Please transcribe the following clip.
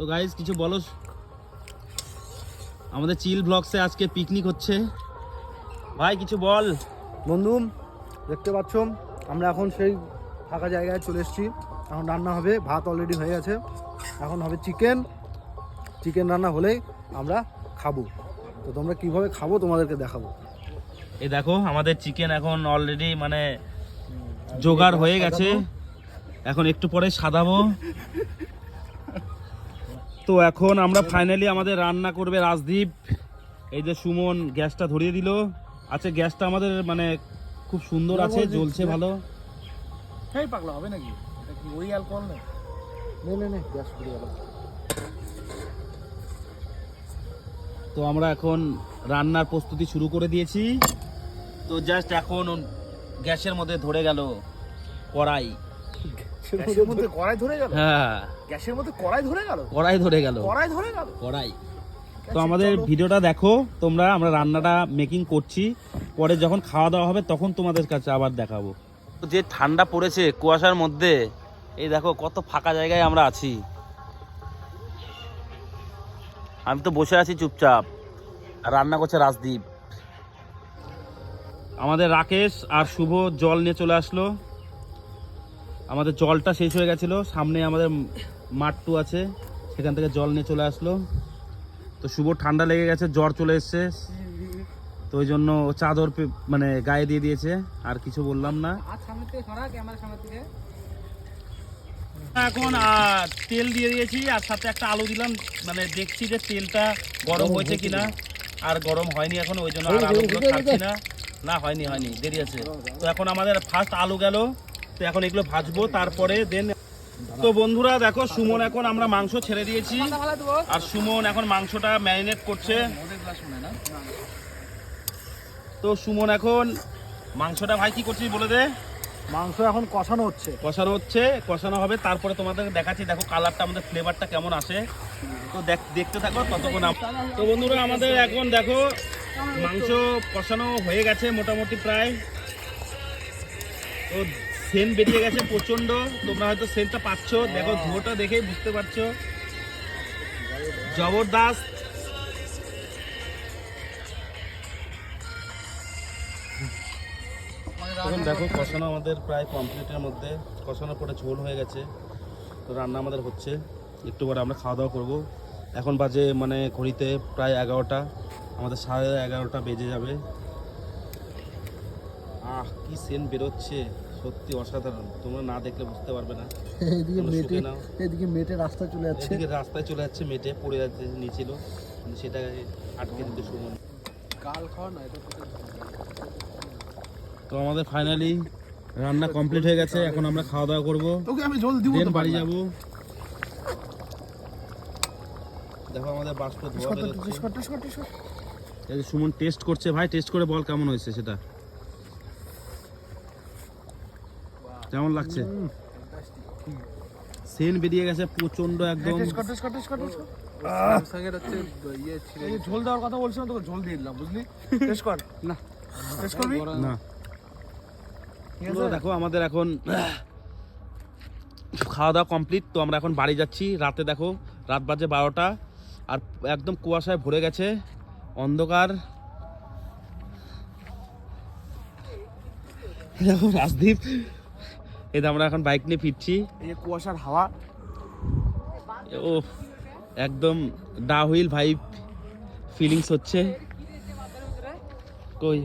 তো গাইস কিছু বলো, আমাদের চিল ব্লগসে আজকে পিকনিক হচ্ছে, ভাই কিছু বল। বন্ধু দেখতে পাচ্ছ আমরা এখন সেই ফাঁকা জায়গায় চলে এসেছি। এখন রান্না হবে, ভাত অলরেডি হয়ে গেছে, এখন হবে চিকেন রান্না হলেই আমরা খাবো। তো তোমরা কিভাবে খাবো তোমাদেরকে দেখাবো। এই দেখো আমাদের চিকেন এখন অলরেডি মানে জোগাড় হয়ে গেছে, এখন একটু পরে সাজাবো। তো এখন আমরা ফাইনালি আমাদের রান্না করবে রাজদীপ। এই যে সুমন গ্যাসটা ধরিয়ে দিল। আচ্ছা গ্যাসটা আমাদের মানে খুব সুন্দর আছে, জ্বলছে ভালো। এই পাগলা হবে নাকি, এটা কি ওই অ্যালকোহল না? নে গ্যাস পুড়ে গেল। তো আমরা এখন রান্নার প্রস্তুতি শুরু করে দিয়েছি। তো জাস্ট এখন গ্যাসের মধ্যে ধরে গেল কড়াই। গ্যাসের মধ্যে কড়াই ধরে গেল? হ্যাঁ, গ্যাসের মধ্যে কড়াই ধরে গেল? কড়াই ধরে গেল, কড়াই ধরে গেল, কড়াই। তো আমাদের ভিডিওটা দেখো তোমরা, আমরা রান্নাটা মেকিং করছি, পরে যখন খাওয়া দাওয়া হবে তখন তোমাদের কাছে আবার দেখাবো। যে ঠান্ডা পড়েছে কুয়াশার মধ্যে, এই দেখো কত ফাঁকা জায়গায় আমরা আছি। আমি তো বসে আছি চুপচাপ, আর রান্না করছে রাজদীপ। আমাদের রাকেশ আর শুভ জল নিয়ে চলে আসলো। আমাদের জলটা শেষ হয়ে গেছিলো, সামনে আমাদের মাঠটু আছে, সেখান থেকে জল নিয়ে চলে আসলো। তো শুভ ঠান্ডা লেগে গেছে, জ্বর চলে এসছে, তো ওই জন্য চাদর মানে গায়ে দিয়ে দিয়েছে। আর কিছু বললাম না। এখন তেল দিয়ে দিয়েছি, আর সাথে একটা আলু দিলাম, মানে দেখছি যে তেলটা গরম হয়েছে কিনা। আর গরম হয়নি এখন, ওই জন্য আর আলুগুলো ছাড়ছি না। না হয়নি, দেরি আছে। তো এখন আমাদের ফার্স্ট আলু গেল, তো এখন এগুলো ভাজবো, তারপরে দেন। তো বন্ধুরা দেখো সুমন এখন আমরা মাংস ছেড়ে দিয়েছি, আর সুমন এখন মাংসটা ম্যারিনেট করছে। তো সুমন এখন মাংসটা ভাই কি করছিস বলে দে। মাংস এখন কষানো হচ্ছে, কষানো হবে, তারপরে তোমাদের দেখাচ্ছি। দেখো কালারটা, আমাদের ফ্লেভারটা কেমন আসে, তো দেখতে থাকো ততক্ষণ। তো বন্ধুরা আমাদের এখন দেখো মাংস কষানো হয়ে গেছে মোটামুটি প্রায়। তো সেন্ট বেরিয়ে গেছে প্রচন্ড, তোমরা হয়তো সেন্টটা পাচ্ছ, দেখো ধোঁয়াটা দেখেই বুঝতে পারছো, জবরদস্ত। এখন দেখো কষানো আমাদের প্রায় কমপ্লিটের মধ্যে, কষানোর পরে ঝোল হয়ে গেছে। তো রান্না আমাদের হচ্ছে, একটু পরে আমরা খাওয়া দাওয়া করবো। এখন বাজে মানে ঘড়িতে প্রায় 11টা, আমাদের 11:30 বেজে যাবে। কি সেন্ট বেরোচ্ছে, সত্যি অসাধারণ, তোমরা না দেখলে বুঝতে পারবে না। এদিকে মেটে রাস্তা চলে যাচ্ছে, রাস্তায় চলে যাচ্ছে, মেটে পড়ে যাচ্ছে নিয়েছিল, সেটা আটকে দিতে সুমন। কাল খাওয়া না এটা। তো আমাদের ফাইনালি রান্না কমপ্লিট হয়ে গেছে, এখন আমরা খাওয়া দাওয়া করবো। ওকে আমি জল দিব, তো বাড়ি যাবো। দেখো আমাদের বাষ্প ধোয়া বেরোচ্ছে। এই যে সুমন টেস্ট করছে, ভাই টেস্ট করে বল কেমন হয়েছে সেটা, কেমন লাগছে। সেন বেরিয়ে গেছে প্রচন্ড একদম। ঝোল দেওয়ার কথা বলছিলাম তোকে, ঝোল দিয়ে দিলাম বুঝলি। টেস্ট কর না, টেস্ট করবি না। দেখো আমাদের এখন খাওয়া দাওয়া কমপ্লিট, তো আমরা এখন বাড়ি যাচ্ছি। রাতে দেখো রাত বাজে 12টা, আর একদম কুয়াশায় ভরে গেছে, অন্ধকার। দেখো রাজদীপ, এই আমরা এখন বাইক নিয়ে ফিরছি। এই যে কুয়াশার হাওয়া, ও একদম ডাউহিল ভাইব ফিলিংস হচ্ছে। কই